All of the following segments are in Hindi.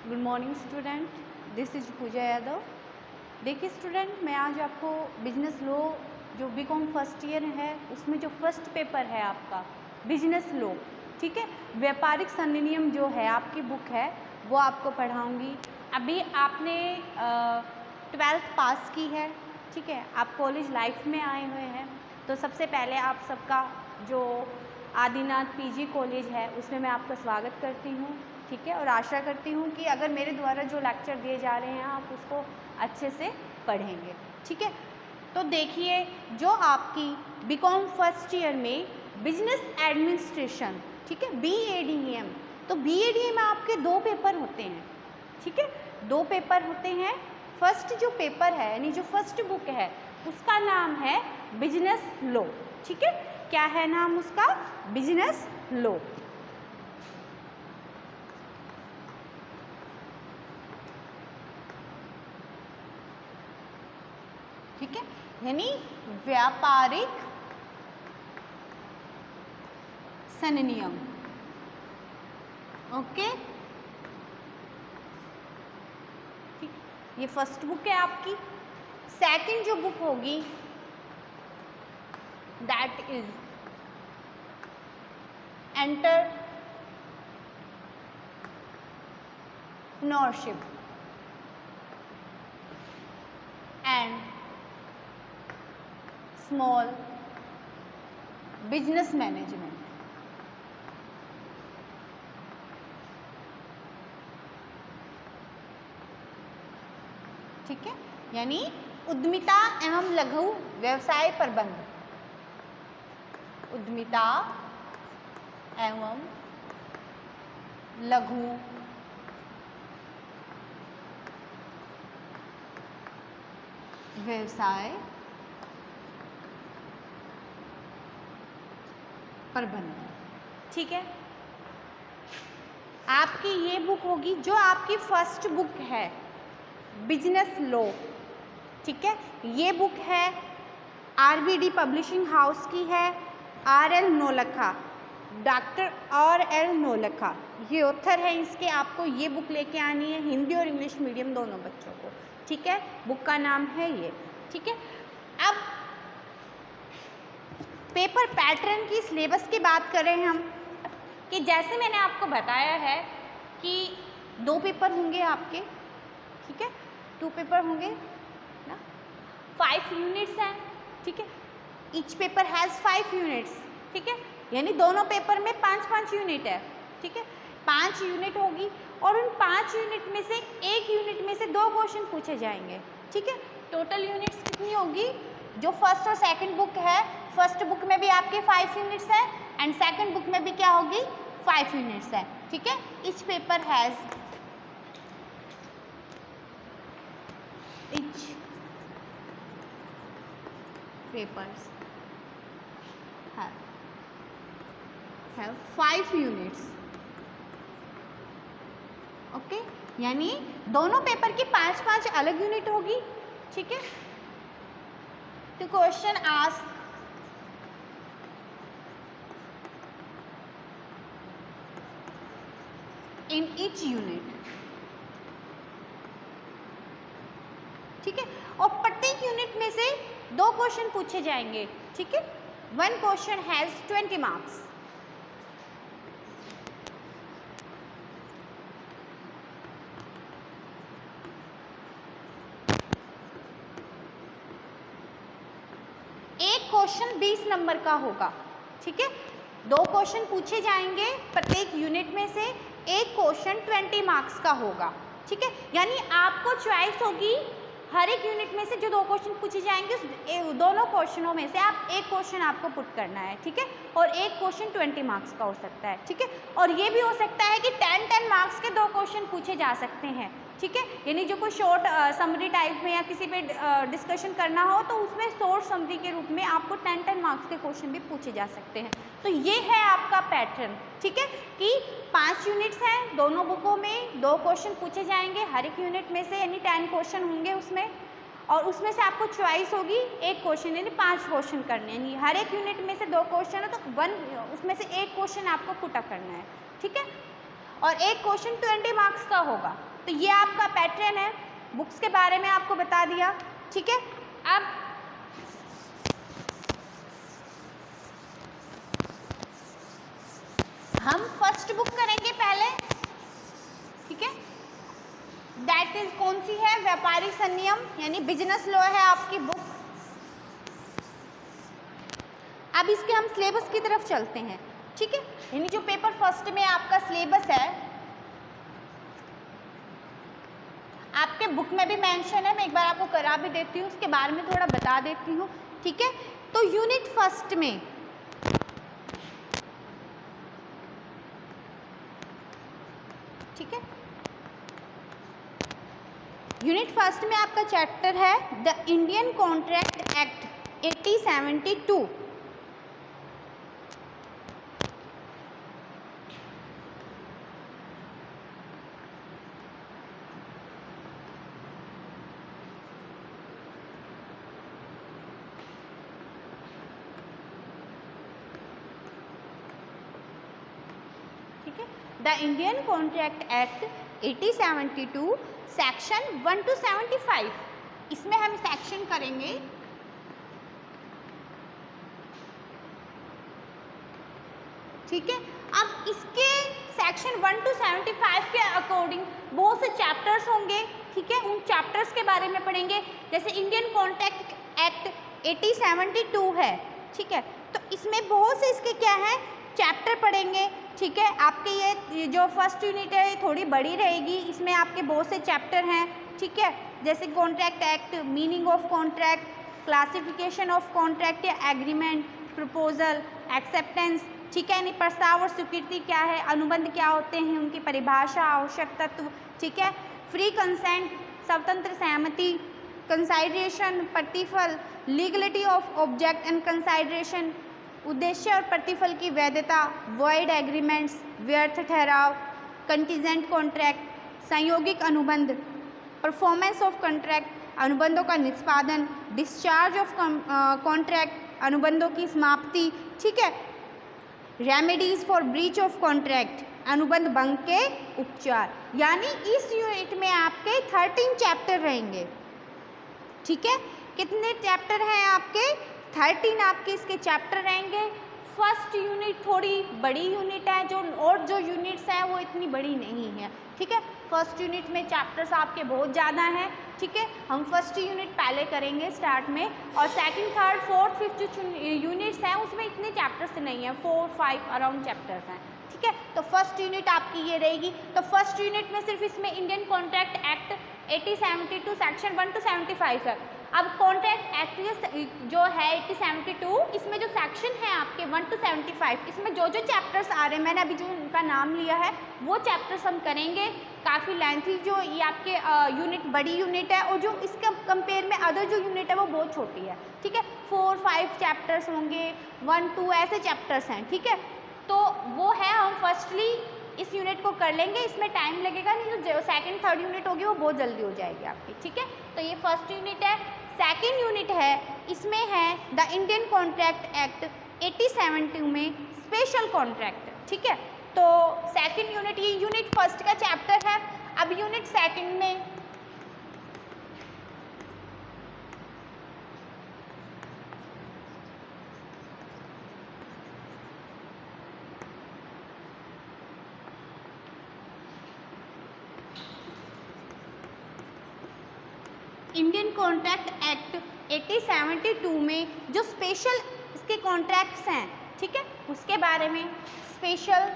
Good morning student, this is Pooja Yadav. देखिए स्टूडेंट, मैं आज आपको बिजनेस लॉ जो बीकॉम फर्स्ट ईयर है उसमें जो फर्स्ट पेपर है आपका बिजनेस लॉ, ठीक है, व्यापारिक संधिनियम जो है आपकी बुक है वो आपको पढ़ाऊंगी। अभी आपने 12th पास की है, ठीक है, आप कॉलेज लाइफ में आए हुए हैं, तो सबसे पहले आप सबका जो आदिनाथ पीजी कॉलेज है उसमें मैं आपका स्वागत करती हूँ, ठीक है, और आशा करती हूँ कि अगर मेरे द्वारा जो लेक्चर दिए जा रहे हैं आप उसको अच्छे से पढ़ेंगे, ठीक है। तो देखिए, जो आपकी बीकॉम फर्स्ट ईयर में बिजनेस एडमिनिस्ट्रेशन, ठीक है, BADM, तो BADM में आपके 2 पेपर होते हैं, ठीक है, 2 पेपर होते हैं। फर्स्ट जो पेपर है यानी जो फर्स्ट बुक है उसका नाम है बिजनेस लॉ, ठीक है, क्या है नाम उसका? Business law. ठीक है, यानी व्यापारिक संधिनियम, ओके, ठीक, ये फर्स्ट बुक है आपकी। सेकंड जो बुक होगी that is entrepreneurship and small business management, ठीक है, यानी उद्यमिता एवं लघु व्यवसाय प्रबंध, उद्यमिता एवं लघु व्यवसाय प्रबंध, ठीक है। आपकी ये बुक होगी जो आपकी फर्स्ट बुक है बिजनेस लॉ, ठीक है, ये बुक है RBD पब्लिशिंग हाउस की है, RL Naulakha, doctor RL Naulakha ये ऑथर है इसके। आपको ये बुक लेके आनी है हिंदी और इंग्लिश मीडियम दोनों बच्चों को, ठीक है, बुक का नाम है ये, ठीक है। अब पेपर पैटर्न की सिलेबस की बात करें हम, कि जैसे मैंने आपको बताया है कि 2 पेपर होंगे आपके, ठीक है, 2 पेपर होंगे ना, 5 यूनिट्स हैं, ठीक है, ईच पेपर हैज़ 5 यूनिट्स, ठीक है, यानी दोनों पेपर में 5-5 यूनिट है, ठीक है, 5 यूनिट होगी और उन 5 यूनिट में से एक यूनिट में से 2 क्वेश्चन पूछे जाएंगे, ठीक है। टोटल यूनिट्स कितनी होगी? जो फर्स्ट और सेकंड बुक है, फर्स्ट बुक में भी आपके 5 यूनिट्स है एंड सेकंड बुक में भी क्या होगी? 5 यूनिट्स है, ठीक है। Each paper has each papers have 5 units, okay, यानी दोनों पेपर की 5-5 अलग यूनिट होगी, ठीक है। तो question ask in each unit, ठीक है, और प्रत्येक यूनिट में से 2 क्वेश्चन पूछे जाएंगे, ठीक है। 1 क्वेश्चन हैज 20 मार्क्स, एक क्वेश्चन 20 नंबर का होगा, ठीक है। 2 क्वेश्चन पूछे जाएंगे प्रत्येक यूनिट में से, एक क्वेश्चन 20 मार्क्स का होगा, ठीक है, यानी आपको चॉइस होगी हर एक यूनिट में से जो 2 क्वेश्चन पूछे जाएंगे उस दोनों क्वेश्चनों में से आप एक क्वेश्चन आपको पुट करना है, ठीक है, और एक क्वेश्चन 20 मार्क्स का हो सकता है, ठीक है, और ये भी हो सकता है कि 10-10 मार्क्स के 2 क्वेश्चन पूछे जा सकते हैं, ठीक है, यानी जो कोई शॉर्ट समरी टाइप में या किसी पे डिस्कशन करना हो तो उसमें शॉर्ट समरी के रूप में आपको 10-10 मार्क्स के क्वेश्चन भी पूछे जा सकते हैं। तो ये है आपका पैटर्न, ठीक है, कि 5 यूनिट्स हैं, दोनों बुकों में 2 क्वेश्चन पूछे जाएंगे हर एक यूनिट में से, यानी 10 क्वेश्चन होंगे उसमें, और उसमें से आपको चॉइस होगी एक क्वेश्चन, यानी 5 क्वेश्चन करने हैं, यानी हर एक यूनिट में से 2 क्वेश्चन है तो उसमें से एक क्वेश्चन आपको पुट अप करना है, ठीक है, और एक क्वेश्चन 20 मार्क्स का होगा, तो ये आपका पैटर्न है, बुक्स के बारे में आपको बता दिया, ठीक है। अब हम फर्स्ट बुक करेंगे पहले, ठीक है। दैट इज कौन सी है, व्यापारिक संनियम यानी बिजनेस लॉ है आपकी बुक। अब इसके हम सिलेबस की तरफ चलते हैं, ठीक है। यानी जो पेपर फर्स्ट में आपका सिलेबस है, आपके बुक में भी मेंशन है, मैं एक बार आपको करा भी देती हूँ, उसके बारे में थोड़ा बता देती हूँ, ठीक है। तो यूनिट फर्स्ट में ठीक है, यूनिट फर्स्ट में आपका चैप्टर है the Indian contract act 1872। The Indian contract act 1872 section 1 to 75, इसमें हम सेक्शन करेंगे ठीक है। अब इसके सेक्शन 1 to 75 के अकॉर्डिंग बहुत से चैप्टर्स होंगे, ठीक है। उन चैप्टर्स के बारे में पढ़ेंगे, जैसे इंडियन कॉन्ट्रैक्ट एक्ट 1872 है, ठीक है। तो इसमें बहुत से इसके क्या है चैप्टर पढ़ेंगे, ठीक है। आपके ये जो फर्स्ट यूनिट है ये थोड़ी बड़ी रहेगी, इसमें आपके बहुत से चैप्टर हैं, ठीक है। जैसे contract act, meaning of contract, classification of contract या एग्रीमेंट, प्रपोजल, एक्सेप्टेंस, ठीक है। यानी प्रस्ताव और स्वीकृति क्या है, अनुबंध क्या होते हैं, उनकी परिभाषा, आवश्यक तत्व, ठीक है। फ्री कंसेंट, स्वतंत्र सहमति, कंसाइडरेशन, प्रतिफल, लीगलिटी ऑफ ऑब्जेक्ट एंड कंसाइडरेशन, उद्देश्य और प्रतिफल की वैधता, वॉइड एग्रीमेंट्स, व्यर्थ ठहराव, कंटीजेंट कॉन्ट्रैक्ट, संयोगिक अनुबंध, परफॉर्मेंस ऑफ कॉन्ट्रैक्ट, अनुबंधों का निष्पादन, डिस्चार्ज ऑफ कॉन्ट्रैक्ट, अनुबंधों की समाप्ति, ठीक है। Remedies for breach of contract, अनुबंध भंग के उपचार। यानी इस यूनिट में आपके 13 चैप्टर रहेंगे, ठीक है। कितने चैप्टर हैं आपके, 13 आपके इसके चैप्टर रहेंगे। फर्स्ट यूनिट थोड़ी बड़ी यूनिट है, जो और जो यूनिट्स हैं वो इतनी बड़ी नहीं है, ठीक है। फर्स्ट यूनिट में चैप्टर्स आपके बहुत ज़्यादा हैं, ठीक है। हम फर्स्ट यूनिट पहले करेंगे स्टार्ट में, और second, third, fourth, fifth units हैं उसमें इतने चैप्टर्स नहीं हैं, 4, 5 अराउंड चैप्टर्स हैं, ठीक है। तो फर्स्ट यूनिट आपकी ये रहेगी। तो फर्स्ट यूनिट में सिर्फ इसमें Indian contract act 1872 section 1 to 75 है। अब कॉन्ट्रैक्ट एक्ट जो है 1872, इसमें जो सेक्शन है आपके 1 to 75, इसमें जो जो चैप्टर्स आ रहे हैं, मैंने अभी जो उनका नाम लिया है वो चैप्टर्स हम करेंगे। काफ़ी लेंथी जो ये आपके यूनिट बड़ी यूनिट है, और जो इसका कंपेयर में अदर जो यूनिट है वो बहुत छोटी है, ठीक है। 4, 5 चैप्टर्स होंगे, 1, 2 ऐसे चैप्टर्स हैं, ठीक है। तो वो है, हम फर्स्टली इस यूनिट को कर लेंगे, इसमें टाइम लगेगा नहीं, जो सेकंड, थर्ड यूनिट होगी वो बहुत जल्दी हो जाएगी आपकी, ठीक है। तो ये फर्स्ट यूनिट है। सेकंड यूनिट है, इसमें है द इंडियन कॉन्ट्रैक्ट एक्ट 1872 में स्पेशल कॉन्ट्रैक्ट, ठीक है। तो सेकंड यूनिट, ये यूनिट फर्स्ट का चैप्टर है। अब यूनिट सेकंड में इंडियन कॉन्ट्रैक्ट एक्ट 1872 में जो स्पेशल इसके कॉन्ट्रैक्ट्स हैं, ठीक है, उसके बारे में। स्पेशल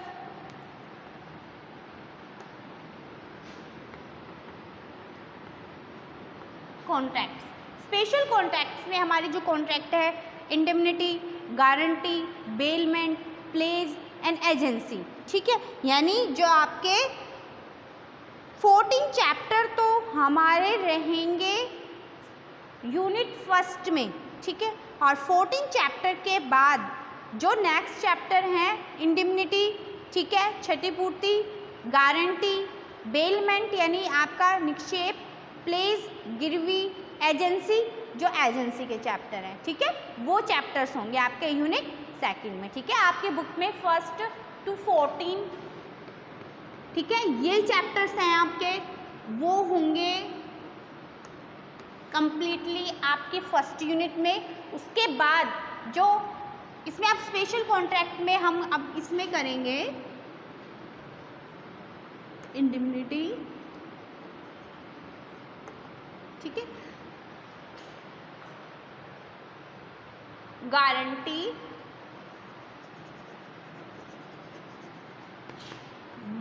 कॉन्ट्रैक्ट्स, स्पेशल कॉन्ट्रैक्ट्स में हमारी जो कॉन्ट्रैक्ट है, indemnity, guarantee, bailment, plays and agency, ठीक है। यानी जो आपके 14 चैप्टर तो हमारे रहेंगे यूनिट फर्स्ट में, ठीक है। और 14 चैप्टर के बाद जो नेक्स्ट चैप्टर हैं, इंडेमनिटी, ठीक है, क्षतिपूर्ति, गारंटी, बेलमेंट यानी आपका निक्षेप, प्लेज गिरवी, एजेंसी, जो एजेंसी के चैप्टर हैं, ठीक है, वो चैप्टर्स होंगे आपके यूनिट सेकंड में, ठीक है। आपके बुक में 1 to 14, ठीक है, ये चैप्टर्स हैं आपके वो होंगे कंप्लीटली आपकी फर्स्ट यूनिट में। उसके बाद जो इसमें आप स्पेशल कॉन्ट्रैक्ट में हम अब इसमें करेंगे इंडिमनिटी, ठीक है, guarantee,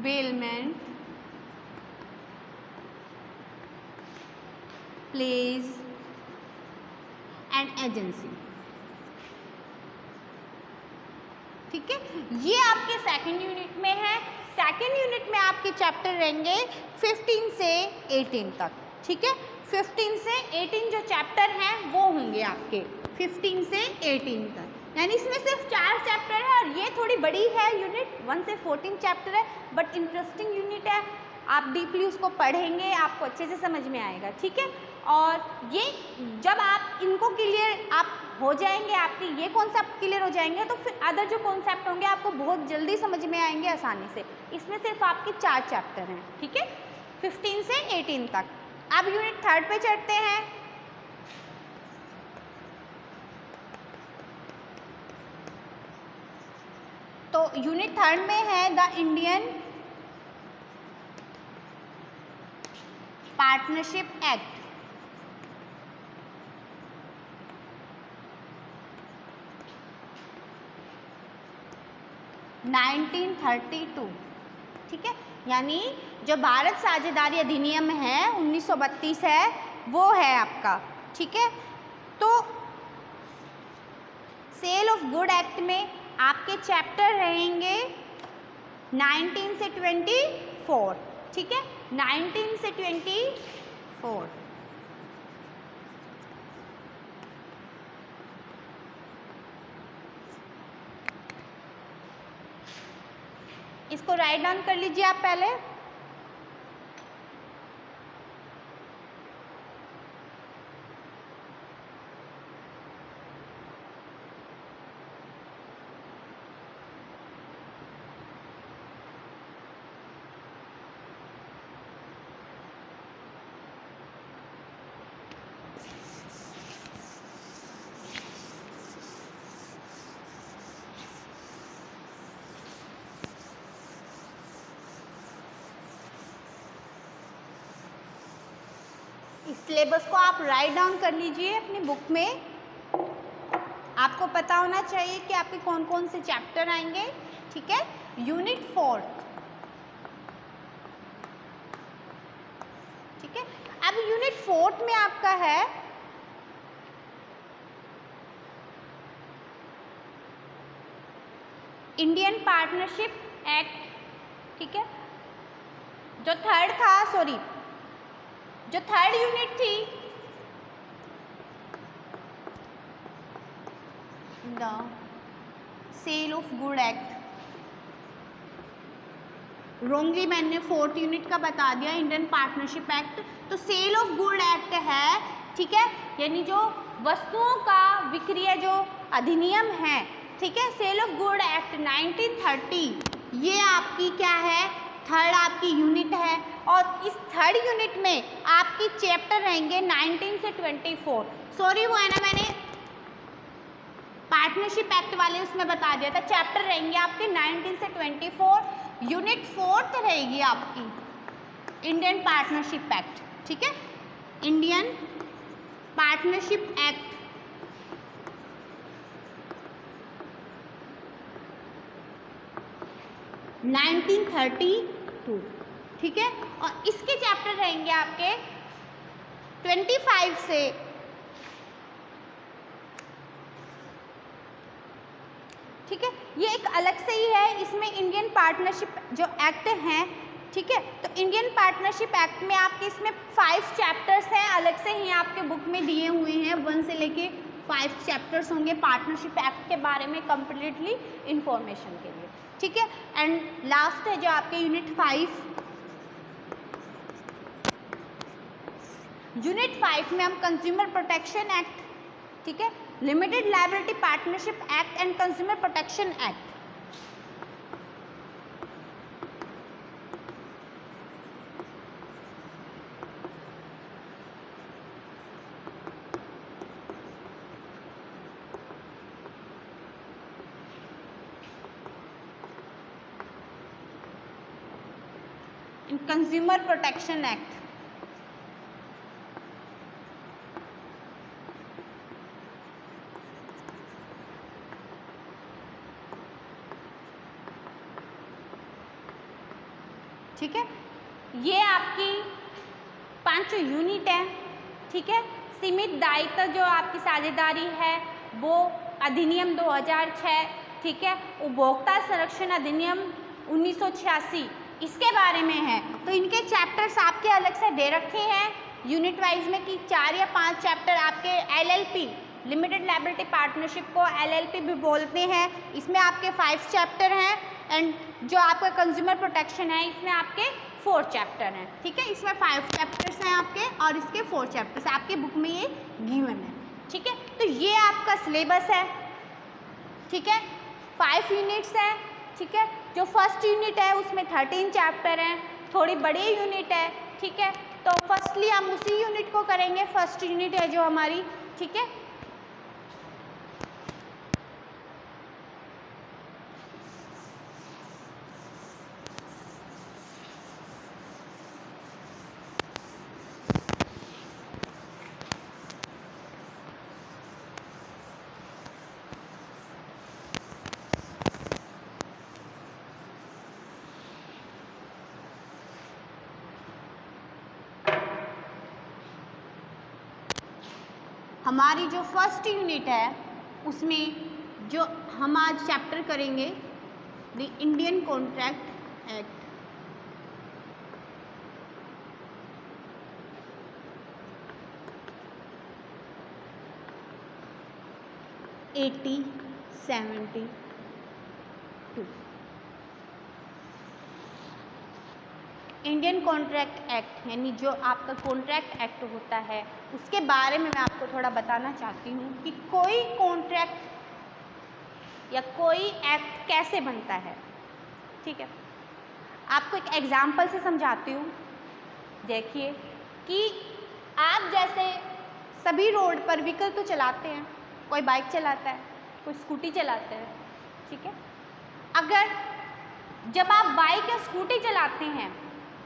bailment, plays and agency, ठीक है। ये आपके सेकंड यूनिट में है। सेकंड यूनिट में आपके चैप्टर रहेंगे 15 से 18 तक, ठीक है। 15 से 18 जो चैप्टर हैं वो होंगे आपके 15 से 18 तक, यानी इसमें सिर्फ 4 चैप्टर है और ये थोड़ी बड़ी है यूनिट, 1 से 14 चैप्टर है, बट इंटरेस्टिंग यूनिट है। आप डीपली उसको पढ़ेंगे आपको अच्छे से समझ में आएगा, ठीक है। और ये जब आप इनको क्लियर आप हो जाएंगे, आपके ये कॉन्सेप्ट क्लियर हो जाएंगे, तो फिर अदर जो कॉन्सेप्ट होंगे आपको बहुत जल्दी समझ में आएंगे आसानी से। इसमें सिर्फ आपके 4 चैप्टर हैं, ठीक है, 15 से 18 तक। अब यूनिट 3 पे चढ़ते हैं। तो यूनिट 3 में है द इंडियन पार्टनरशिप एक्ट। ठीक है, यानी जो भारत साझेदारी अधिनियम है 1932 है, वो है आपका, ठीक है। तो सेल ऑफ गुड एक्ट में आपके चैप्टर रहेंगे 19 से 24, ठीक है, 19 से 24। इसको राइट डाउन कर लीजिए आप पहले। इस सिलेबस को आप राइट डाउन कर लीजिए अपनी बुक में। आपको पता होना चाहिए कि आपके कौन कौन से चैप्टर आएंगे, ठीक है। यूनिट 4, ठीक है। अब यूनिट 4 में आपका है इंडियन पार्टनरशिप एक्ट, ठीक है। जो थर्ड यूनिट थी the sale of good act, wrongly मैंने 4th यूनिट का बता दिया, इंडियन पार्टनरशिप एक्ट। तो सेल ऑफ गुड एक्ट है, ठीक है, यानी जो वस्तुओं का विक्रय जो अधिनियम है, ठीक है, सेल ऑफ गुड एक्ट 1930, ये आपकी क्या है, थर्ड आपकी यूनिट है। और इस थर्ड यूनिट में आपकी चैप्टर रहेंगे 19 से 24। सॉरी वो है ना, मैंने पार्टनरशिप एक्ट वाले उसमें बता दिया था, चैप्टर रहेंगे आपके 19 से 24। यूनिट 4 रहेगी आपकी इंडियन पार्टनरशिप एक्ट, ठीक है, इंडियन पार्टनरशिप एक्ट 1932, ठीक है। और इसके चैप्टर रहेंगे आपके 25 से, ठीक है। ये एक अलग से ही है, इसमें इंडियन पार्टनरशिप जो एक्ट हैं, ठीक है। तो इंडियन पार्टनरशिप एक्ट में आपके इसमें 5 चैप्टर्स हैं, अलग से ही आपके बुक में दिए हुए हैं, 1 से लेके 5 चैप्टर्स होंगे पार्टनरशिप एक्ट के बारे में कंप्लीटली इंफॉर्मेशन के लिए, ठीक है। एंड लास्ट है जो आपके यूनिट 5। यूनिट 5 में हम कंज्यूमर प्रोटेक्शन एक्ट, ठीक है, limited liability partnership act and consumer protection act, in consumer protection act. ठीक है, ये आपकी 5 यूनिट है। ठीक है, सीमित दायित्व जो आपकी साझेदारी है वो अधिनियम 2006, ठीक है, उपभोक्ता संरक्षण अधिनियम 1986 इसके बारे में है। तो इनके चैप्टर्स आपके अलग से दे रखे हैं यूनिट वाइज में कि 4 या 5 चैप्टर आपके LLP लिमिटेड लायबिलिटी पार्टनरशिप को LLP भी बोलते हैं, इसमें आपके 5 चैप्टर हैं। एंड जो आपका कंज्यूमर प्रोटेक्शन है इसमें आपके 4 चैप्टर हैं। ठीक है, इसमें 5 चैप्टर्स हैं आपके और इसके 4 चैप्टर्स आपके बुक में ये गिवन है। ठीक है, तो ये आपका सिलेबस है। ठीक है, 5 यूनिट्स हैं। ठीक है, जो फर्स्ट यूनिट है उसमें 13 चैप्टर हैं, थोड़ी बड़ी यूनिट है। ठीक है, तो फर्स्टली हम उसी यूनिट को करेंगे, फर्स्ट यूनिट है जो हमारी। ठीक है, हमारी जो फर्स्ट यूनिट है उसमें जो हम आज चैप्टर करेंगे the Indian contract act. Indian contract act यानी जो आपका कॉन्ट्रैक्ट एक्ट होता है उसके बारे में मैं आपको थोड़ा बताना चाहती हूँ कि कोई कॉन्ट्रैक्ट या कोई एक्ट कैसे बनता है। ठीक है, आपको एक एग्जाम्पल से समझाती हूँ। देखिए कि आप जैसे सभी रोड पर व्हीकल तो चलाते हैं, कोई बाइक चलाता है, कोई स्कूटी चलाता है। ठीक है, अगर जब आप बाइक या स्कूटी चलाते हैं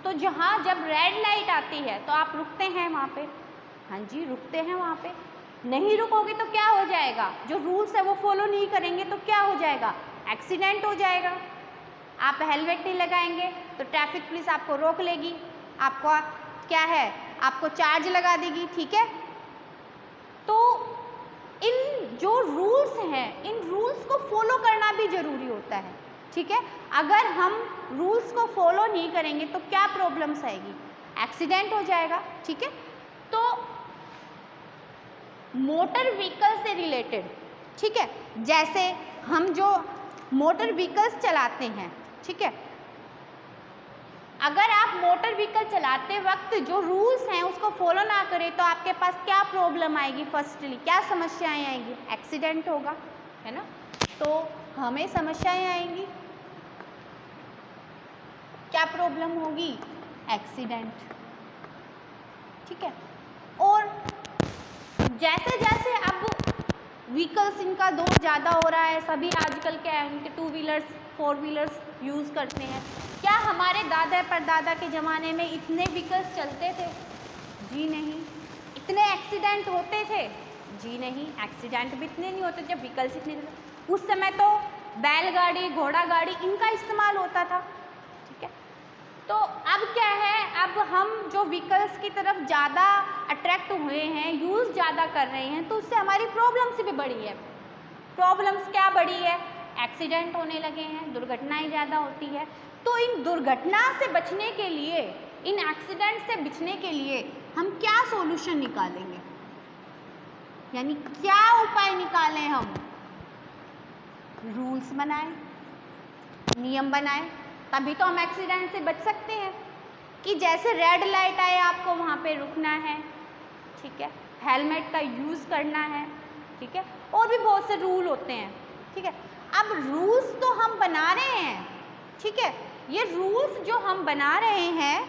तो जब रेड लाइट आती है तो आप रुकते हैं वहाँ पे। हाँ जी, रुकते हैं वहाँ पे। नहीं रुकोगे तो क्या हो जाएगा, जो रूल्स है वो फॉलो नहीं करेंगे तो क्या हो जाएगा, एक्सीडेंट हो जाएगा। आप हेलमेट नहीं लगाएंगे तो ट्रैफिक पुलिस आपको रोक लेगी, आपको क्या है, आपको चार्ज लगा देगी। ठीक है, तो इन जो रूल्स हैं इन रूल्स को फॉलो करना भी जरूरी होता है। ठीक है, अगर हम रूल्स को फॉलो नहीं करेंगे तो क्या प्रॉब्लम्स आएगी, एक्सीडेंट हो जाएगा। ठीक है, तो मोटर व्हीकल से रिलेटेड, ठीक है, जैसे हम जो मोटर व्हीकल्स चलाते हैं, ठीक है, अगर आप मोटर व्हीकल चलाते वक्त जो रूल्स हैं उसको फॉलो ना करें तो आपके पास क्या प्रॉब्लम आएगी, फर्स्टली क्या समस्याएं आएंगी, एक्सीडेंट होगा, है ना। तो हमें समस्याएं आएंगी, क्या प्रॉब्लम होगी, एक्सीडेंट। ठीक है, और जैसे जैसे अब व्हीकल्स इनका दौर ज़्यादा हो रहा है, सभी आजकल क्या है उनके 2 व्हीलर्स 4 व्हीलर्स यूज़ करते हैं। क्या हमारे दादा परदादा के ज़माने में इतने व्हीकल्स चलते थे? जी नहीं। इतने एक्सीडेंट होते थे? जी नहीं, एक्सीडेंट भी इतने नहीं होते जब व्हीकल्स इतने थे। उस समय तो बैलगाड़ी, घोड़ा गाड़ी इनका इस्तेमाल होता था। ठीक है, तो अब क्या है, अब हम जो व्हीकल्स की तरफ ज़्यादा अट्रैक्ट हुए हैं, यूज़ ज़्यादा कर रहे हैं, तो उससे हमारी प्रॉब्लम्स भी बढ़ी है। प्रॉब्लम्स क्या बढ़ी है, एक्सीडेंट होने लगे हैं, दुर्घटनाएं ज़्यादा होती है। तो इन दुर्घटना से बचने के लिए, इन एक्सीडेंट से बचने के लिए हम क्या सॉल्यूशन निकालेंगे, यानी क्या उपाय निकालें हम, रूल्स बनाएं, नियम बनाएं, तभी तो हम एक्सीडेंट से बच सकते हैं। कि जैसे रेड लाइट आए आपको वहाँ पे रुकना है, ठीक है, हेलमेट का यूज़ करना है, ठीक है, और भी बहुत से रूल होते हैं। ठीक है, अब रूल्स तो हम बना रहे हैं, ठीक है, ये रूल्स जो हम बना रहे हैं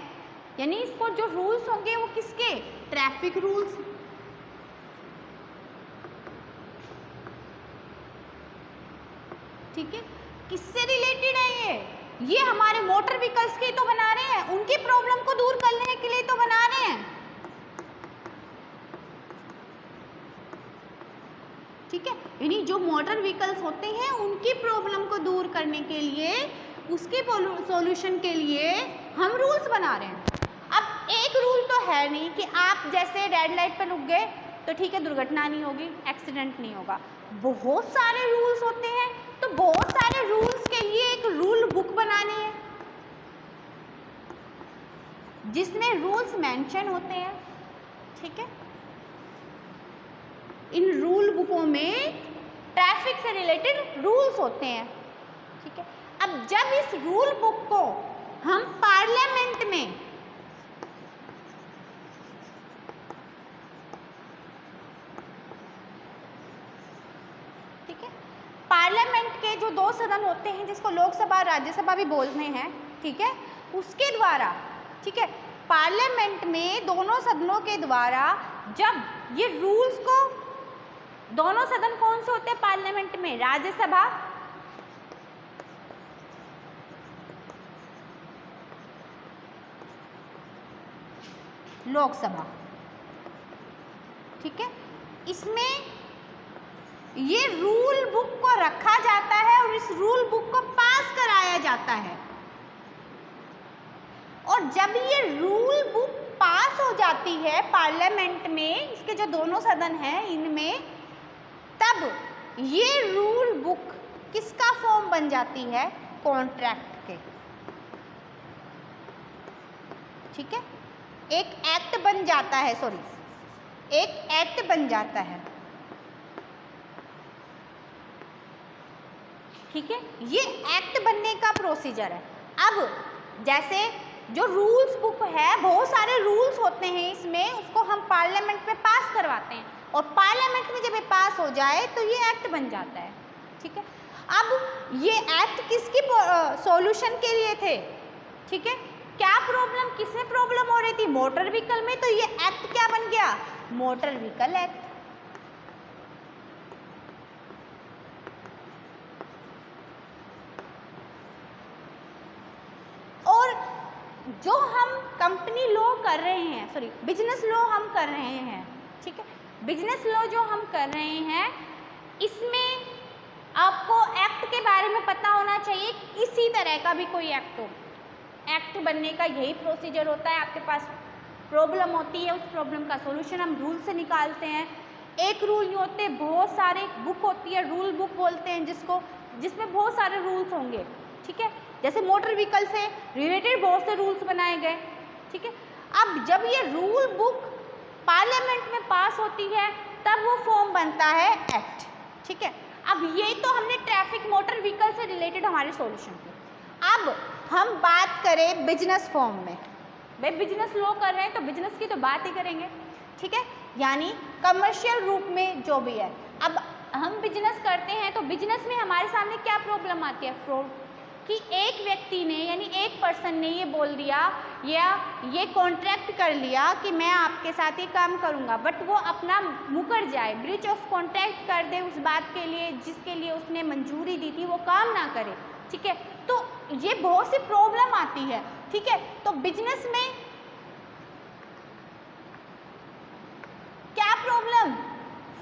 यानी इसको जो रूल्स होंगे वो किसके, ट्रैफिक रूल्स। ठीक है, किससे रिलेटेड है ये, ये हमारे मोटर व्हीकल्स के तो बना रहे हैं, उनकी प्रॉब्लम को दूर करने के लिए तो बना रहे हैं, ठीक है। यानी जो मोटर व्हीकल्स होते हैं उनकी प्रॉब्लम को दूर करने के लिए, उसके सॉल्यूशन के लिए हम रूल्स बना रहे हैं। अब एक रूल तो है नहीं कि आप जैसे रेड लाइट पर रुक गए तो ठीक है, दुर्घटना नहीं होगी, एक्सीडेंट नहीं होगा। बहुत सारे रूल्स होते हैं, तो बहुत सारे रूल्स के लिए एक रूल बुक बनानी है जिसमें रूल्स मेंशन होते हैं, ठीक है। इन रूल बुकों में ट्रैफिक से रिलेटेड रूल्स होते हैं, ठीक है। अब जब इस रूल बुक को हम पार्लियामेंट में पार्लियामेंट के जो दो सदन होते हैं जिसको लोकसभा और राज्यसभा भी बोलते हैं, ठीक है, उसके द्वारा, ठीक है, पार्लियामेंट में दोनों सदनों के द्वारा जब ये रूल्स को, दोनों सदन कौन से होते हैं पार्लियामेंट में, राज्यसभा लोकसभा, ठीक है। इसमें ये रूल बुक को रखा जाता है और इस रूल बुक को पास कराया जाता है, और जब ये रूल बुक पास हो जाती है पार्लियामेंट में, इसके जो दोनों सदन हैं इनमें, तब ये रूल बुक किसका फॉर्म बन जाती है, कॉन्ट्रैक्ट के, ठीक है। एक एक्ट बन जाता है, सॉरी एक एक्ट बन जाता है, ठीक है। ये एक्ट बनने का प्रोसीजर है। अब जैसे जो रूल्स बुक है, बहुत सारे रूल्स होते हैं इसमें, उसको हम पार्लियामेंट में पास करवाते हैं और पार्लियामेंट में जब ये पास हो जाए तो ये एक्ट बन जाता है, ठीक है। अब ये एक्ट किसकी सॉल्यूशन के लिए थे, ठीक है, क्या प्रॉब्लम, किसमें प्रॉब्लम हो रही थी, मोटर व्हीकल में, तो ये एक्ट क्या बन गया, मोटर व्हीकल एक्ट। और जो हम कंपनी लॉ कर रहे हैं, सॉरी बिजनेस लॉ हम कर रहे हैं, ठीक है, बिजनेस लॉ जो हम कर रहे हैं इसमें आपको एक्ट के बारे में पता होना चाहिए, किसी तरह का भी कोई एक्ट हो, एक्ट बनने का यही प्रोसीजर होता है। आपके पास प्रॉब्लम होती है, उस प्रॉब्लम का सॉल्यूशन हम रूल से निकालते हैं। एक रूल नहीं होते, बहुत सारे बुक होती है, रूल बुक बोलते हैं जिसको, जिसमें बहुत सारे रूल्स होंगे, ठीक है। जैसे मोटर व्हीकल से रिलेटेड बहुत से रूल्स बनाए गए, ठीक है। अब जब ये रूल बुक पार्लियामेंट में पास होती है तब वो फॉर्म बनता है एक्ट, ठीक है। अब ये तो हमने ट्रैफिक मोटर व्हीकल से रिलेटेड हमारे सॉल्यूशन थे। अब हम बात करें बिजनेस फॉर्म में, भाई बिजनेस लॉ कर रहे हैं तो बिजनेस की तो बात ही करेंगे, ठीक है, यानी कमर्शियल रूप में जो भी है। अब हम बिजनेस करते हैं तो बिजनेस में हमारे सामने क्या प्रॉब्लम आती है, फ्रॉड, कि एक व्यक्ति ने यानी एक पर्सन ने ये बोल दिया या ये कॉन्ट्रैक्ट कर लिया कि मैं आपके साथ ही काम करूंगा, बट वो अपना मुकर जाए, ब्रीच ऑफ कॉन्ट्रैक्ट कर दे उस बात के लिए जिसके लिए उसने मंजूरी दी थी, वो काम ना करे, ठीक है। तो ये बहुत सी प्रॉब्लम आती है, ठीक है। तो बिजनेस में क्या प्रॉब्लम,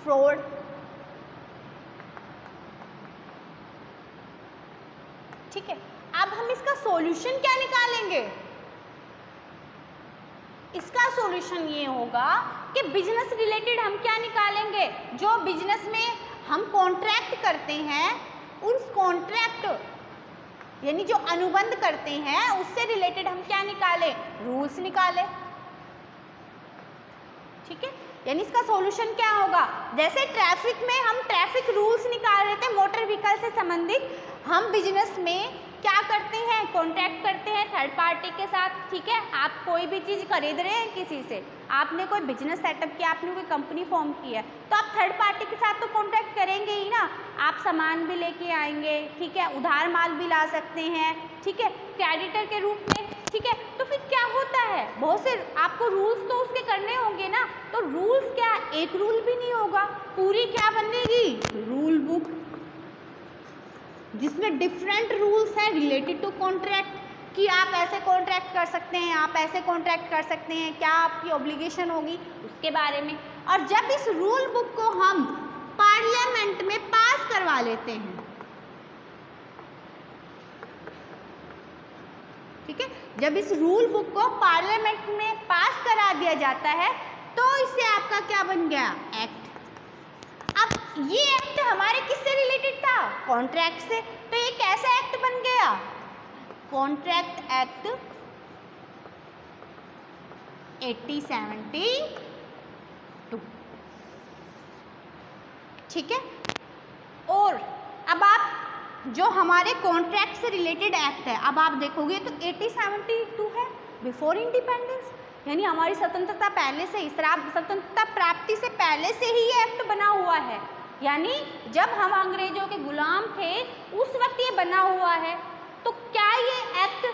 फ्रॉड, ठीक है। अब हम इसका सॉल्यूशन क्या निकालेंगे, इसका सॉल्यूशन ये होगा कि बिजनेस रिलेटेड हम क्या निकालेंगे, जो बिजनेस में हम कॉन्ट्रैक्ट करते हैं उस कॉन्ट्रैक्ट यानी जो अनुबंध करते हैं उससे रिलेटेड हम क्या निकालें, रूल्स निकालें, ठीक है। यानी इसका सॉल्यूशन क्या होगा, जैसे ट्रैफिक में हम ट्रैफिक रूल्स निकाल रहे थे मोटर व्हीकल से संबंधित, हम बिजनेस में क्या करते हैं, कॉन्ट्रैक्ट करते हैं थर्ड पार्टी के साथ, ठीक है। आप कोई भी चीज़ खरीद रहे हैं किसी से, आपने कोई बिजनेस सेटअप किया, आपने कोई कंपनी फॉर्म की है, तो आप थर्ड पार्टी के साथ तो कॉन्ट्रैक्ट करेंगे ही ना। आप सामान भी लेके आएंगे, ठीक है, उधार माल भी ला सकते हैं, ठीक है, क्रेडिटर के रूप में, ठीक है। तो फिर क्या होता है, बहुत से आपको रूल्स तो उसके करने होंगे ना, तो रूल्स क्या, एक रूल भी नहीं होगा, पूरी क्या बनेगी, रूल बुक, जिसमें डिफरेंट रूल्स हैं रिलेटेड टू कॉन्ट्रैक्ट, कि आप ऐसे कॉन्ट्रैक्ट कर सकते हैं, आप ऐसे कॉन्ट्रैक्ट कर सकते हैं, क्या आपकी ऑब्लिगेशन होगी उसके बारे में। और जब इस रूल बुक को हम पार्लियामेंट में पास करवा लेते हैं, ठीक है, जब इस रूल बुक को पार्लियामेंट में पास करा दिया जाता है तो इससे आपका क्या बन गया, एक्ट। अब ये एक्ट हमारे किससे रिलेटेड था, कॉन्ट्रैक्ट से, तो ये कैसा एक्ट बन गया, कॉन्ट्रैक्ट एक्ट 1872, ठीक है। और अब आप जो हमारे कॉन्ट्रैक्ट से रिलेटेड एक्ट है, अब आप देखोगे तो 1872 है बिफोर इंडिपेंडेंस, यानी हमारी स्वतंत्रता पहले से ही, स्वतंत्रता प्राप्ति से पहले से ही ये एक्ट बना हुआ है, यानी जब हम अंग्रेजों के गुलाम थे उस वक्त ये बना हुआ है। तो क्या ये एक्ट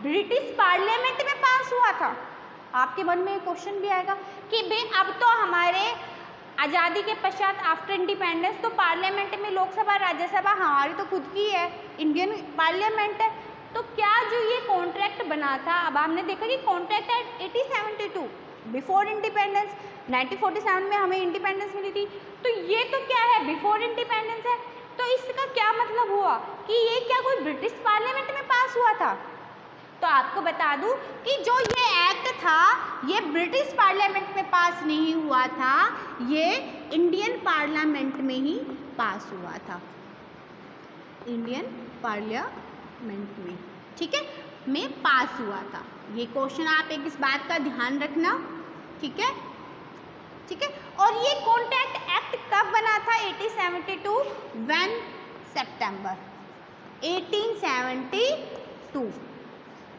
ब्रिटिश पार्लियामेंट में पास हुआ था, आपके मन में क्वेश्चन भी आएगा कि भाई अब तो हमारे आज़ादी के पश्चात आफ्टर इंडिपेंडेंस तो पार्लियामेंट में लोकसभा राज्यसभा हमारी तो खुद की है, इंडियन पार्लियामेंट है, तो क्या जो ये कॉन्ट्रैक्ट बना था, अब हमने देखा कि कॉन्ट्रैक्ट एक्ट 1872 बिफोर इंडिपेंडेंस, 1947 में हमें इंडिपेंडेंस मिली थी, तो ये तो क्या है बिफोर इंडिपेंडेंस है, तो इसका क्या मतलब हुआ कि ये क्या कोई ब्रिटिश पार्लियामेंट में पास हुआ था। तो आपको बता दूं कि जो ये एक्ट था ये ब्रिटिश पार्लियामेंट में पास नहीं हुआ था, ये इंडियन पार्लियामेंट में ही पास हुआ था, इंडियन पार्लियामेंट में, ठीक है, में पास हुआ था। ये क्वेश्चन आप एक इस बात का ध्यान रखना, ठीक है, ठीक है। और ये कॉन्ट्रैक्ट एक्ट कब बना था, 1872, 1 सितंबर 1872,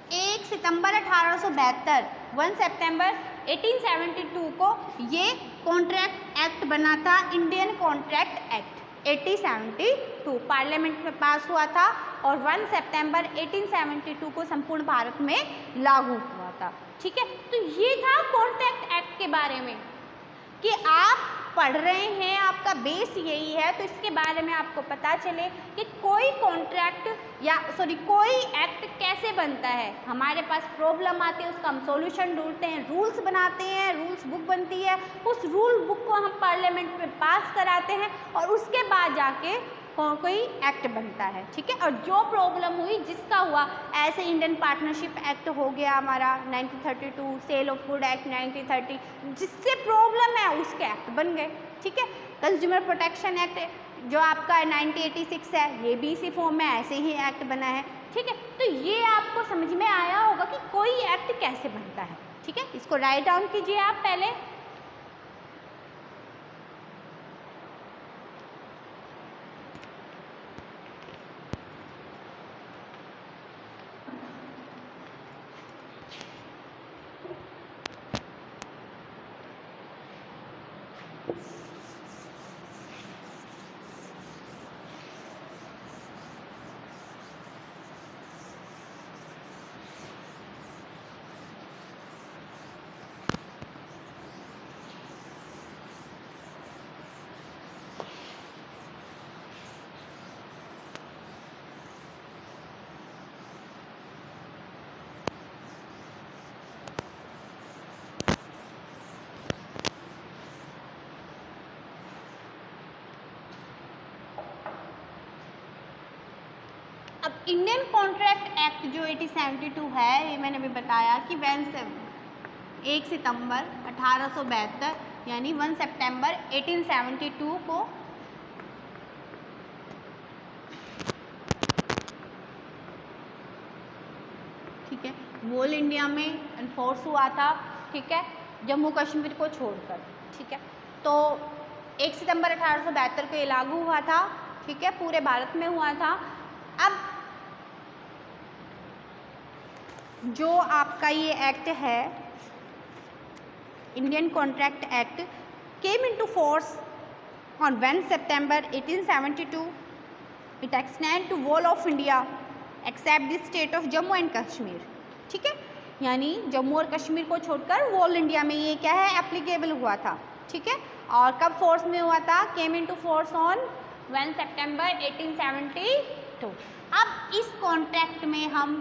1 सितंबर 1872, 1 सितंबर 1872 को ये कॉन्ट्रैक्ट एक्ट बना था, इंडियन कॉन्ट्रैक्ट एक्ट 1872 पार्लियामेंट में पास हुआ था और 1 सितंबर 1872 को संपूर्ण भारत में लागू हुआ था, ठीक है। तो ये था कॉन्ट्रैक्ट एक्ट के बारे में कि आप पढ़ रहे हैं, आपका बेस यही है, तो इसके बारे में आपको पता चले कि कोई कॉन्ट्रैक्ट या कोई एक्ट कैसे बनता है, हमारे पास प्रॉब्लम आती है उसका हम सॉल्यूशन ढूंढते हैं, रूल्स बनाते हैं, रूल्स बुक बनती है, उस रूल बुक को हम पार्लियामेंट में पास कराते हैं और उसके बाद जाके कोई एक्ट बनता है, ठीक है। और जो प्रॉब्लम हुई जिसका हुआ, ऐसे इंडियन पार्टनरशिप एक्ट हो गया हमारा 1932, सेल ऑफ गुड एक्ट 1930, जिससे प्रॉब्लम है उसके एक्ट बन गए, ठीक है। कंज्यूमर प्रोटेक्शन एक्ट जो आपका 1986 है, ये भी इसी फॉर्म में ऐसे ही एक्ट बना है, ठीक है। तो ये आपको समझ में आया होगा कि कोई एक्ट कैसे बनता है, ठीक है। इसको राइट डाउन कीजिए आप पहले। अब इंडियन कॉन्ट्रैक्ट एक्ट जो 1872 है, ये मैंने अभी बताया कि 1 सितंबर 1872 यानी 1 सितंबर 1872 को ठीक है वोल इंडिया में इन्फोर्स हुआ था, ठीक है, जम्मू कश्मीर को छोड़कर, ठीक है। तो 1 सितंबर 1872 को ये लागू हुआ था, ठीक है, पूरे भारत में हुआ था। अब जो आपका ये एक्ट है Indian contract act came into force on 1 सितंबर 1872। It extend to whole of India except the state of Jammu and Kashmir, ठीक है, यानी जम्मू और कश्मीर को छोड़कर वॉल इंडिया में ये क्या है एप्लीकेबल हुआ था, ठीक है। और कब फोर्स में हुआ था, केम into force on 1 September act हो। अब इस कॉन्ट्रैक्ट में हम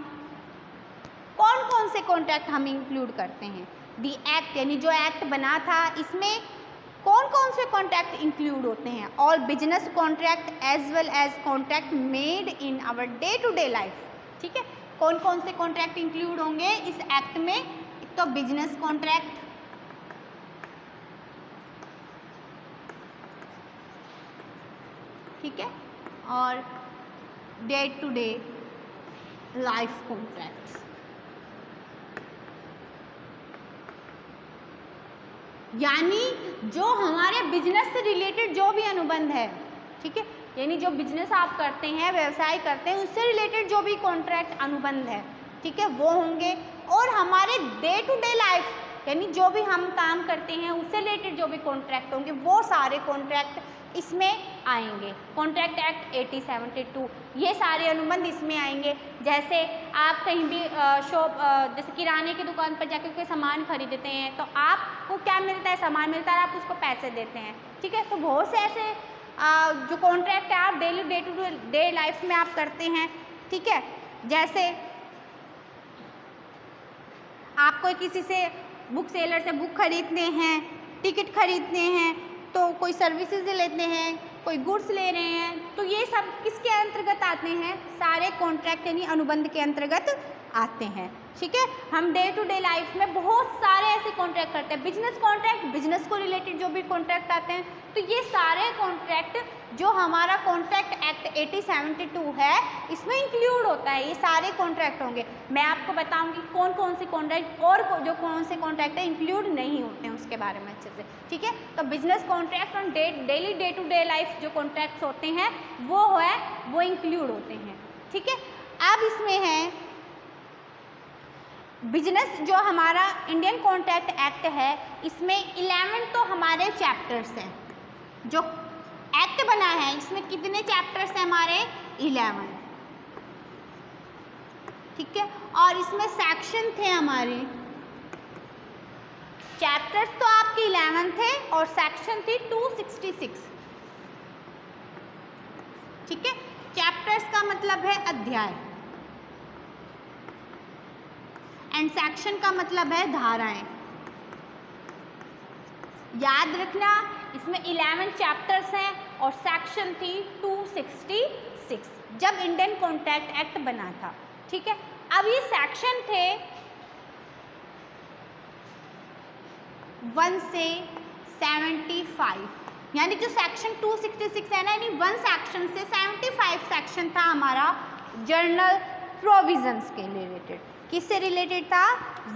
कौन कौन से कॉन्ट्रैक्ट हम इंक्लूड करते हैं? दी एक्ट यानी जो एक्ट बना था इसमें कौन कौन से कॉन्ट्रैक्ट इंक्लूड होते हैं? All business contract as well as contract made in our day to day life. ठीक है, कौन कौन से कॉन्ट्रैक्ट इंक्लूड होंगे इस एक्ट में? एक तो बिजनेस कॉन्ट्रैक्ट, ठीक है, और day to day life contracts. यानी जो हमारे बिजनेस से रिलेटेड जो भी अनुबंध है, ठीक है, यानी जो बिजनेस आप करते हैं, व्यवसाय करते हैं, उससे रिलेटेड जो भी कॉन्ट्रैक्ट अनुबंध है, ठीक है, वो होंगे। और हमारे डे टू डे लाइफ यानी जो भी हम काम करते हैं उससे रिलेटेड जो भी कॉन्ट्रैक्ट होंगे वो सारे कॉन्ट्रैक्ट इसमें आएंगे। कॉन्ट्रैक्ट एक्ट 1872 ये सारे अनुबंध इसमें आएंगे। जैसे आप कहीं भी शॉप जैसे किराने की दुकान पर जाकर कोई सामान खरीदते हैं तो आपको क्या मिलता है? सामान मिलता है, आप उसको पैसे देते हैं, ठीक है। तो बहुत से ऐसे जो कॉन्ट्रैक्ट है आप daily day to day life में आप करते हैं, ठीक है। जैसे आप कोई किसी से बुक सेलर से बुक खरीदते हैं, टिकट खरीदते हैं, तो कोई सर्विसेज लेते हैं, कोई गुड्स ले रहे हैं, तो ये सब किसके अंतर्गत आते हैं? सारे कॉन्ट्रैक्ट यानी अनुबंध के अंतर्गत आते हैं, ठीक है। हम डे टू डे लाइफ में बहुत सारे ऐसे कॉन्ट्रैक्ट करते हैं। बिजनेस कॉन्ट्रैक्ट, बिजनेस को रिलेटेड जो भी कॉन्ट्रैक्ट आते हैं, तो ये सारे कॉन्ट्रैक्ट जो हमारा कॉन्ट्रैक्ट एक्ट 1872 है इसमें इंक्लूड होता है। ये सारे कॉन्ट्रैक्ट होंगे। मैं आपको बताऊंगी कौन कौन से कॉन्ट्रैक्ट और जो कौन से कॉन्ट्रैक्ट है इंक्लूड नहीं होते हैं उसके बारे में अच्छे से, ठीक है। तो बिजनेस कॉन्ट्रैक्ट और daily day to day life जो कॉन्ट्रैक्ट्स होते हैं वो इंक्लूड होते हैं, ठीक है। अब इसमें है बिजनेस जो हमारा इंडियन कॉन्ट्रैक्ट एक्ट है इसमें 11 तो हमारे चैप्टर्स हैं। जो एक्ट बना है इसमें कितने चैप्टर्स हैं? हमारे 11, ठीक है। और इसमें सेक्शन थे हमारे, चैप्टर्स तो आपके 11 थे और सेक्शन थी 266, ठीक है। चैप्टर्स का मतलब है अध्याय एंड सेक्शन का मतलब है धाराएं। याद रखना इसमें 11 चैप्टर्स हैं और सेक्शन थी 266 जब इंडियन कॉन्ट्रैक्ट एक्ट बना था, ठीक है। अब ये सेक्शन थे 1 से 75, यानी जो सेक्शन 266 है ना, यानी 1 सेक्शन से 75 सेक्शन था हमारा जर्नल प्रोविजंस के रिलेटेड। किससे रिलेटेड था?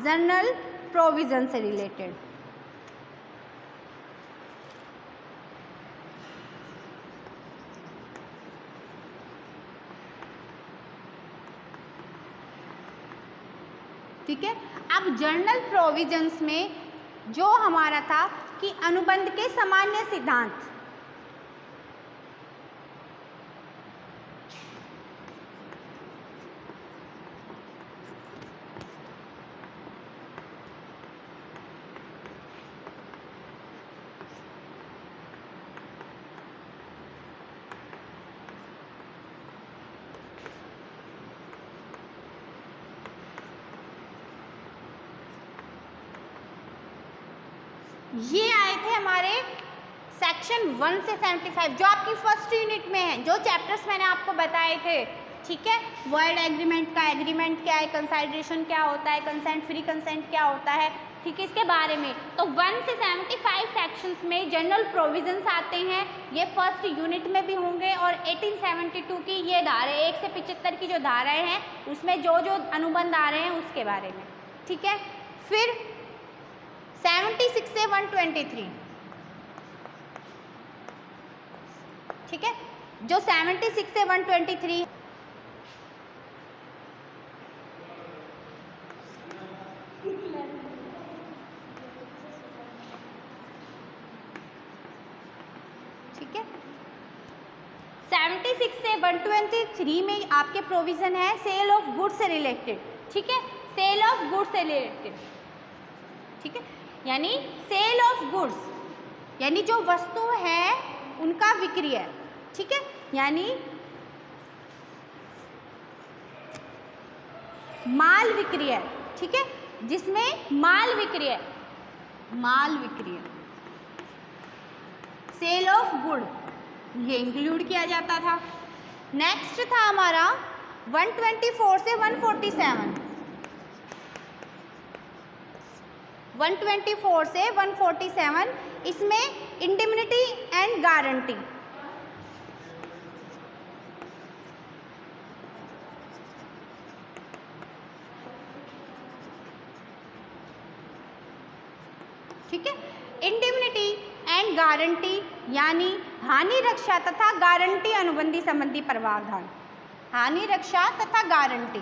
जर्नल प्रोविजन से रिलेटेड। ठीक है। अब जर्नल प्रोविजंस में जो हमारा था कि अनुबंध के सामान्य सिद्धांत, ये आए थे हमारे सेक्शन 1 से 75 जो आपकी फर्स्ट यूनिट में है। जो चैप्टर्स मैंने आपको बताए थे, ठीक है। वर्ल्ड एग्रीमेंट का एग्रीमेंट क्या है, कंसाइड्रेशन क्या होता है, कंसेंट, फ्री कंसेंट क्या होता है, ठीक है, इसके बारे में। तो 1 से 75 सेक्शंस में जनरल प्रोविजंस आते हैं, ये फर्स्ट यूनिट में भी होंगे। और 1872 की ये धाराएं 1 से 75 की जो धाराएं हैं उसमें जो जो अनुबंध आ रहे हैं उसके बारे में, ठीक है। फिर 76 से 123, ठीक है। जो 76 से 123 ठीक है। 76 से 123 में आपके प्रोविजन है सेल ऑफ गुड्स से रिलेटेड, ठीक है। सेल ऑफ गुड्स से रिलेटेड, ठीक है। यानी सेल ऑफ गुड्स यानी जो वस्तु है उनका विक्रय, ठीक है। यानी माल विक्रय, ठीक है, जिसमें माल विक्रय, सेल ऑफ गुड, ये इंक्लूड किया जाता था। नेक्स्ट था हमारा 124 से 147, 124 से 147, इसमें इंडेमनिटी एंड गारंटी, ठीक है, इंडेमनिटी एंड गारंटी यानी हानि रक्षा तथा गारंटी अनुबंधी संबंधी प्रावधान, हानि रक्षा तथा गारंटी,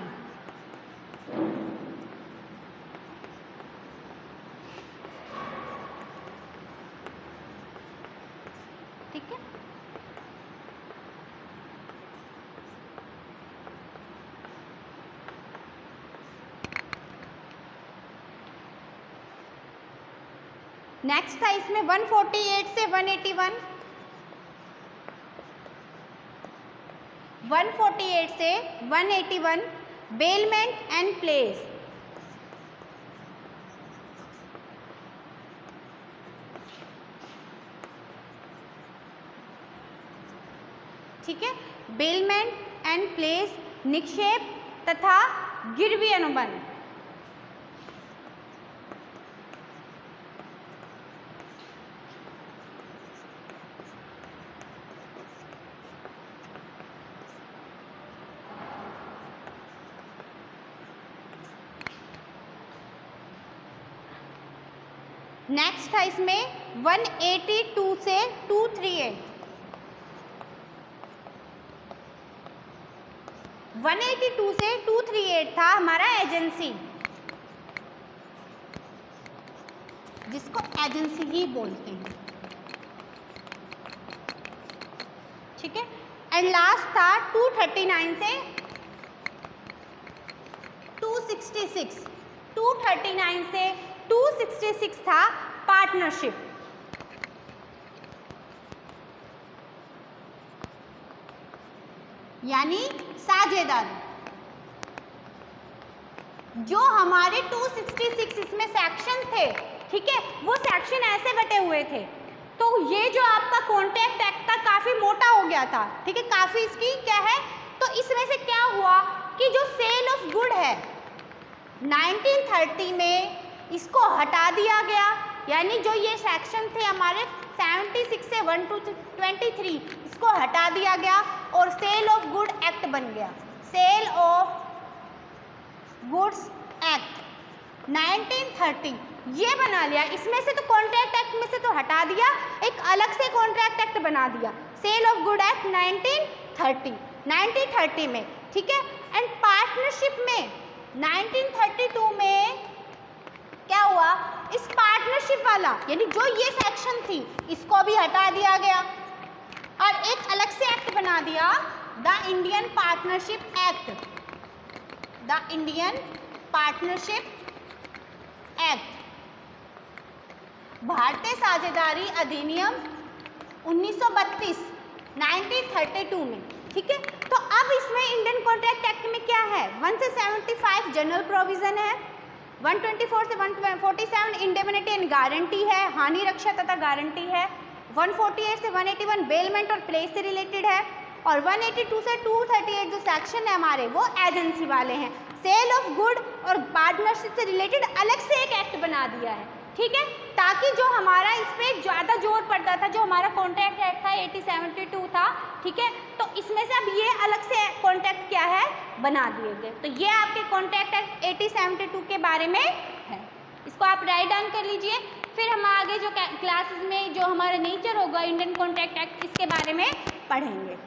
ठीक है। नेक्स्ट था इसमें 148 से 181, 148 से 181 बेलमेंट एंड प्लेस, ठीक है, बेलमेंट एंड प्लेस निक्षेप तथा गिरवी अनुबंध, नेक्स्ट था इसमें 182 से 238, 182 से 238 था हमारा एजेंसी, जिसको एजेंसी ही बोलते हैं, ठीक है। एंड लास्ट था 239 से 266, 239 से 266 था पार्टनरशिप, यानी साझेदारी। जो हमारे 266 इसमें सेक्शन थे, ठीक है, वो सेक्शन ऐसे बटे हुए थे, तो ये जो आपका कॉन्ट्रैक्ट एक्ट था काफी मोटा हो गया था, ठीक है, काफी इसकी क्या है, तो इसमें से क्या हुआ कि जो सेल ऑफ गुड है 1930 में इसको हटा दिया गया, यानी जो ये सेक्शन थे हमारे 76 से 123 इसको हटा दिया गया और सेल ऑफ गुड एक्ट बन गया, सेल ऑफ गुड्स एक्ट 1930 ये बना लिया। इसमें से तो कॉन्ट्रैक्ट एक्ट में से तो हटा दिया, एक अलग से कॉन्ट्रैक्ट एक्ट बना दिया, सेल ऑफ गुड एक्ट 1930 में, ठीक है। एंड पार्टनरशिप में 1932 में क्या हुआ, इस पार्टनरशिप वाला यानी जो ये सेक्शन थी इसको भी हटा दिया गया और एक अलग से एक्ट बना दिया, the Indian partnership act, the Indian partnership act, भारतीय साझेदारी अधिनियम 1932 1932 में, ठीक है। तो अब इसमें इंडियन कॉन्ट्रैक्ट एक्ट में क्या है, 1 से 75 जनरल प्रोविजन है, 124 से 147 इंडेमनिटी एंड गारंटी है, हानि रक्षा तथा गारंटी है, 148 से 181 बेलमेंट और प्लेस से रिलेटेड है, और 182 से 238 जो सेक्शन है हमारे वो एजेंसी वाले हैं। सेल ऑफ गुड और पार्टनरशिप से रिलेटेड अलग से एक एक्ट बना दिया है, ठीक है, ताकि जो हमारा इस पर ज़्यादा जोर पड़ता था, जो हमारा कॉन्ट्रैक्ट एक्ट था 1872 था, ठीक है, तो इसमें से अब ये अलग से कॉन्ट्रैक्ट क्या है बना दिए गए। तो ये आपके कॉन्ट्रैक्ट एक्ट 1872 के बारे में है, इसको आप राइट डाउन कर लीजिए। फिर हम आगे जो क्लासेस में जो हमारा नेचर होगा इंडियन कॉन्ट्रैक्ट एक्ट इसके बारे में पढ़ेंगे।